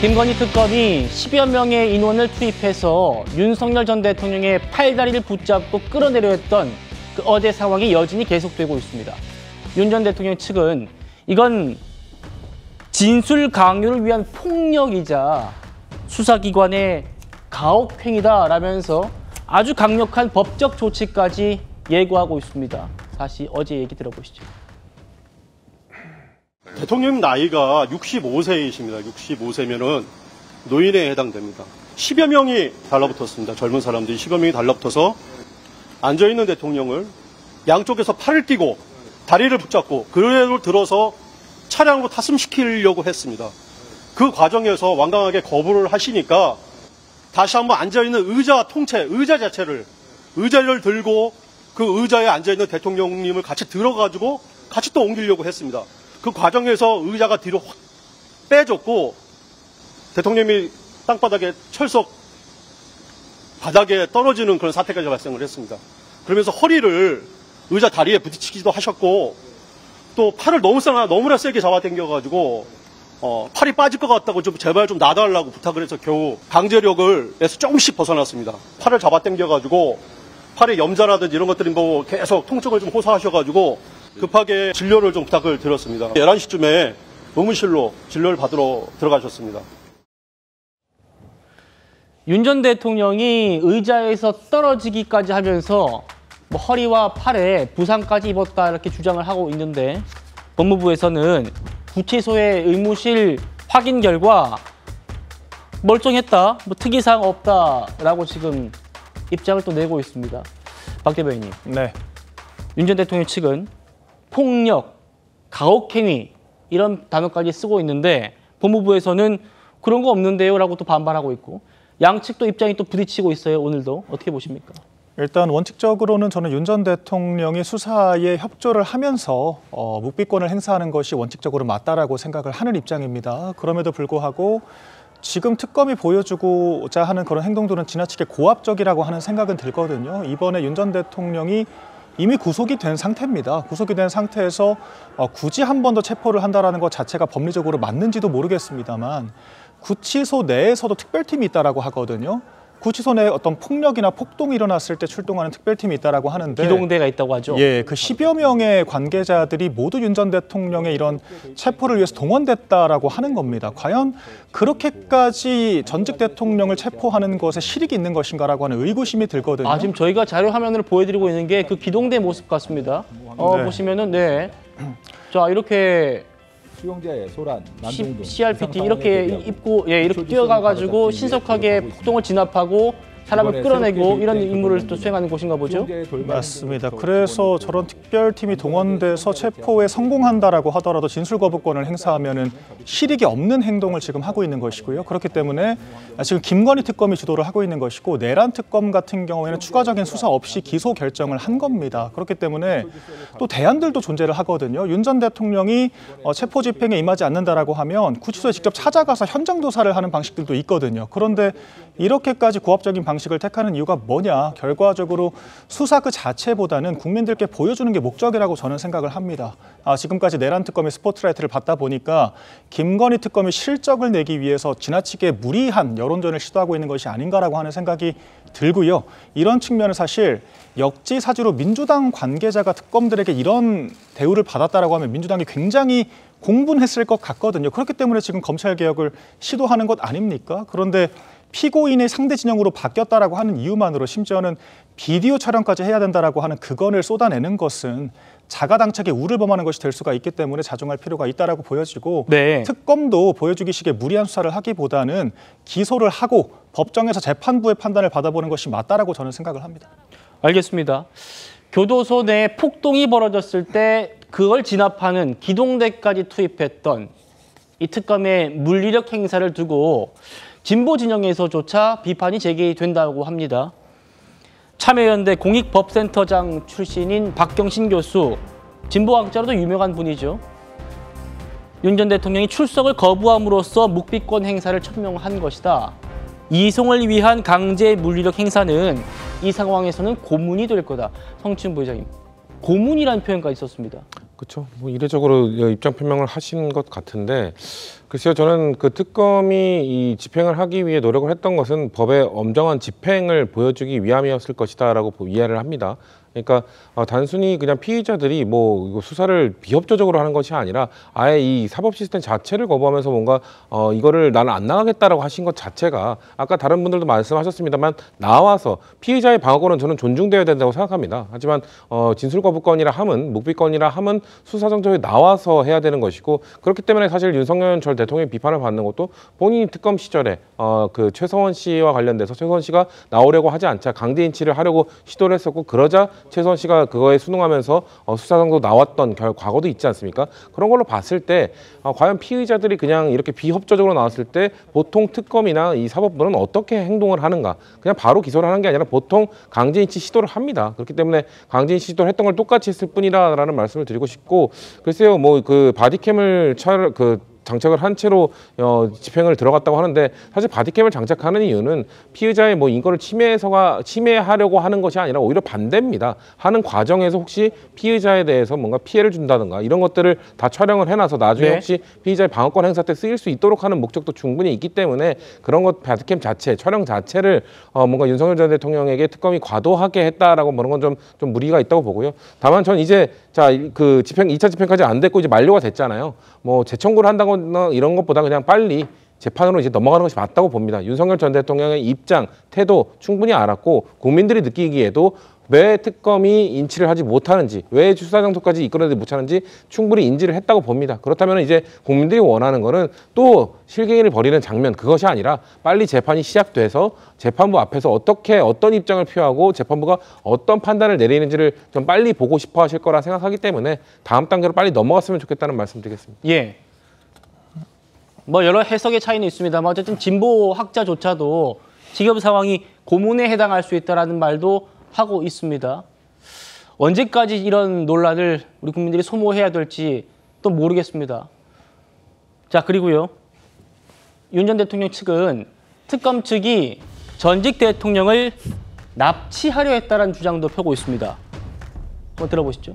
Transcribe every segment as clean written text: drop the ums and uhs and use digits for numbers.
김건희 특검이 10여 명의 인원을 투입해서 윤석열 전 대통령의 팔다리를 붙잡고 끌어내려 했던 그 어제 상황이 여전히 계속되고 있습니다. 윤 전 대통령 측은 이건 진술 강요를 위한 폭력이자 수사기관의 가혹행위다라면서 아주 강력한 법적 조치까지 예고하고 있습니다. 다시 어제 얘기 들어보시죠. 대통령 나이가 65세이십니다. 65세면은 노인에 해당됩니다. 10여 명이 달라붙었습니다. 젊은 사람들이 10여 명이 달라붙어서 앉아있는 대통령을 양쪽에서 팔을 끼고 다리를 붙잡고 그대로 들어서 차량으로 탑승시키려고 했습니다. 그 과정에서 완강하게 거부를 하시니까 다시 한번 앉아있는 의자 통째, 의자를 들고 그 의자에 앉아있는 대통령님을 같이 들어가지고 같이 또 옮기려고 했습니다. 그 과정에서 의자가 뒤로 확 빼졌고 대통령이 땅바닥에 철석 바닥에 떨어지는 그런 사태까지 발생을 했습니다. 그러면서 허리를 의자 다리에 부딪히기도 하셨고 또 팔을 너무나 세게 잡아당겨가지고 팔이 빠질 것 같다고 좀 제발 좀 놔달라고 부탁을 해서 겨우 강제력에서 조금씩 벗어났습니다. 팔을 잡아당겨가지고 팔에 염자라든지 이런 것들이 뭐 계속 통증을 좀 호소하셔가지고 급하게 진료를 좀 부탁을 드렸습니다. 11시쯤에 의무실로 진료를 받으러 들어가셨습니다. 윤 전 대통령이 의자에서 떨어지기까지 하면서 뭐 허리와 팔에 부상까지 입었다 이렇게 주장을 하고 있는데 법무부에서는 구치소의 의무실 확인 결과 멀쩡했다, 뭐 특이사항 없다라고 지금 입장을 또 내고 있습니다. 박 대변인님. 네. 윤 전 대통령 측은 폭력, 가혹행위 이런 단어까지 쓰고 있는데 법무부에서는 그런 거 없는데요 라고 또 반발하고 있고 양측도 입장이 또 부딪히고 있어요. 오늘도 어떻게 보십니까? 일단 원칙적으로는 저는 윤 전 대통령이 수사에 협조를 하면서 묵비권을 행사하는 것이 원칙적으로 맞다라고 생각을 하는 입장입니다. 그럼에도 불구하고 지금 특검이 보여주고자 하는 그런 행동들은 지나치게 고압적이라고 하는 생각은 들거든요. 이번에 윤 전 대통령이 이미 구속이 된 상태입니다. 구속이 된 상태에서 굳이 한 번 더 체포를 한다는 것 자체가 법리적으로 맞는지도 모르겠습니다만 구치소 내에서도 특별팀이 있다라고 하거든요. 구치소 내에 어떤 폭력이나 폭동이 일어났을 때 출동하는 특별팀이 있다라고 하는데 기동대가 있다고 하죠. 예, 그 10여 명의 관계자들이 모두 윤 전 대통령의 이런 체포를 위해서 동원됐다라고 하는 겁니다. 과연 그렇게까지 전직 대통령을 체포하는 것에 실익이 있는 것인가라고 하는 의구심이 들거든요. 지금 저희가 자료 화면으로 보여드리고 있는 게 그 기동대 모습 같습니다. 네. 보시면은 자 이렇게 수용자의 소란, 난동등, CRPT 이렇게 입고 이렇게 뛰어가가지고 신속하게 폭동을 진압하고 사람을 끌어내고 이런 임무를 또 수행하는 곳인가 보죠? 맞습니다. 그래서 저런 특별팀이 동원돼서 체포에 성공한다라고 하더라도 진술 거부권을 행사하면은 실익이 없는 행동을 지금 하고 있는 것이고요. 그렇기 때문에 지금 김건희 특검이 주도를 하고 있는 것이고 내란 특검 같은 경우에는 추가적인 수사 없이 기소 결정을 한 겁니다. 그렇기 때문에 또 대안들도 존재를 하거든요. 윤 전 대통령이 체포 집행에 임하지 않는다라고 하면 구치소에 직접 찾아가서 현장 조사를 하는 방식들도 있거든요. 그런데 이렇게까지 고압적인 방식을 택하는 이유가 뭐냐? 결과적으로 수사 그 자체보다는 국민들께 보여주는 게 목적이라고 저는 생각을 합니다. 지금까지 내란 특검의 스포트라이트를 받다 보니까 김건희 특검이 실적을 내기 위해서 지나치게 무리한 여론전을 시도하고 있는 것이 아닌가라고 하는 생각이 들고요. 이런 측면은 사실 역지사지로 민주당 관계자가 특검들에게 이런 대우를 받았다라고 하면 민주당이 굉장히 공분했을 것 같거든요. 그렇기 때문에 지금 검찰개혁을 시도하는 것 아닙니까? 그런데 피고인의 상대 진영으로 바뀌었다라고 하는 이유만으로 심지어는 비디오 촬영까지 해야 된다라고 하는 그건을 쏟아내는 것은 자가당착에 우를 범하는 것이 될 수가 있기 때문에 자중할 필요가 있다라고 보여지고 특검도 보여주기식의 무리한 수사를 하기보다는 기소를 하고 법정에서 재판부의 판단을 받아보는 것이 맞다라고 저는 생각을 합니다. 알겠습니다. 교도소 내 폭동이 벌어졌을 때 그걸 진압하는 기동대까지 투입했던 이 특검의 물리력 행사를 두고 진보 진영에서조차 비판이 제기된다고 합니다. 참여연대 공익법센터장 출신인 박경신 교수, 진보학자로도 유명한 분이죠. 윤 전 대통령이 출석을 거부함으로써 묵비권 행사를 천명한 것이다. 이송을 위한 강제 물리력 행사는 이 상황에서는 고문이 될 거다. 성춘 부회장님, 고문이라는 표현까지 썼습니다. 그렇죠. 뭐 이례적으로 입장 표명을 하신 것 같은데 글쎄요, 저는 그 특검이 이 집행을 하기 위해 노력을 했던 것은 법의 엄정한 집행을 보여주기 위함이었을 것이다라고 이해를 합니다. 그러니까 단순히 그냥 피의자들이 뭐 이거 수사를 비협조적으로 하는 것이 아니라 아예 이 사법 시스템 자체를 거부하면서 뭔가 이거를 나는 안 나가겠다라고 하신 것 자체가 아까 다른 분들도 말씀하셨습니다만 나와서 피의자의 방어권은 저는 존중되어야 된다고 생각합니다. 하지만 진술 거부권이라 함은 묵비권이라 함은 수사 정도에 나와서 해야 되는 것이고 그렇기 때문에 사실 윤석열 전 대통령의 비판을 받는 것도 본인이 특검 시절에 그 최서원 씨와 관련돼서 최서원 씨가 나오려고 하지 않자 강제 인치를 하려고 시도를 했었고 그러자 최서원 씨가 그거에 순응하면서 수사정도 나왔던 과거도 있지 않습니까? 그런 걸로 봤을 때 과연 피의자들이 그냥 이렇게 비협조적으로 나왔을 때 보통 특검이나 이 사법부는 어떻게 행동을 하는가? 그냥 바로 기소를 하는 게 아니라 보통 강제인치 시도를 합니다. 그렇기 때문에 강제인치 시도를 했던 걸 똑같이 했을 뿐이라는 말씀을 드리고 싶고 글쎄요, 뭐 그 바디캠을 장착을 한 채로 집행을 들어갔다고 하는데 사실 바디캠을 장착하는 이유는 피의자의 뭐 인권을 침해하려고 하는 것이 아니라 오히려 반대입니다. 하는 과정에서 혹시 피의자에 대해서 뭔가 피해를 준다든가 이런 것들을 다 촬영을 해놔서 나중에 혹시 피의자의 방어권 행사 때 쓰일 수 있도록 하는 목적도 충분히 있기 때문에 그런 것 바디캠 자체, 촬영 자체를 뭔가 윤석열 전 대통령에게 특검이 과도하게 했다라고 보는 건 좀 무리가 있다고 보고요. 다만 전 이제 그 집행 2차 집행까지 안 됐고 이제 만료가 됐잖아요. 뭐 재청구를 한다고 이런 것보다 그냥 빨리 재판으로 이제 넘어가는 것이 맞다고 봅니다. 윤석열 전 대통령의 입장, 태도 충분히 알았고 국민들이 느끼기에도 왜 특검이 인치를 하지 못하는지, 왜 수사 정도까지 이끌어내지 못하는지 충분히 인지를 했다고 봅니다. 그렇다면 이제 국민들이 원하는 거는 또 실갱이를 벌이는 장면, 그것이 아니라 빨리 재판이 시작돼서 재판부 앞에서 어떤 입장을 표하고 재판부가 어떤 판단을 내리는지를 좀 빨리 보고 싶어 하실 거라 생각하기 때문에 다음 단계로 빨리 넘어갔으면 좋겠다는 말씀 드리겠습니다. 예. 뭐 여러 해석의 차이는 있습니다만 어쨌든 진보 학자조차도 지금 상황이 고문에 해당할 수 있다는 말도 하고 있습니다. 언제까지 이런 논란을 우리 국민들이 소모해야 될지 또 모르겠습니다. 자, 그리고요. 윤 전 대통령 측은 특검 측이 전직 대통령을 납치하려 했다는 주장도 펴고 있습니다. 한번 들어보시죠.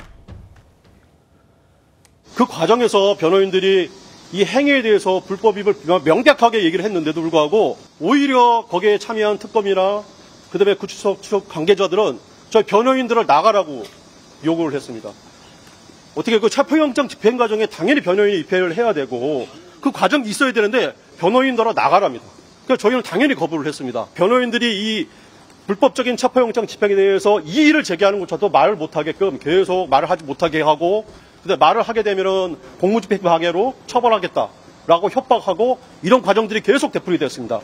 그 과정에서 변호인들이 이 행위에 대해서 불법 위반을 명백하게 얘기를 했는데도 불구하고 오히려 거기에 참여한 특검이나 그다음에 구치소 측 관계자들은 저희 변호인들을 나가라고 요구를 했습니다. 어떻게 그 체포영장 집행 과정에 당연히 변호인이 입회를 해야 되고 그 과정이 있어야 되는데 변호인들을 나가랍니다. 그러니까 저희는 당연히 거부를 했습니다. 변호인들이 이 불법적인 체포영장 집행에 대해서 이의를 제기하는 것조차도 말을 못하게끔 계속 말을 하지 못하게 하고 근데 말을 하게 되면은 공무집행 방해로 처벌하겠다라고 협박하고 이런 과정들이 계속 되풀이 됐습니다.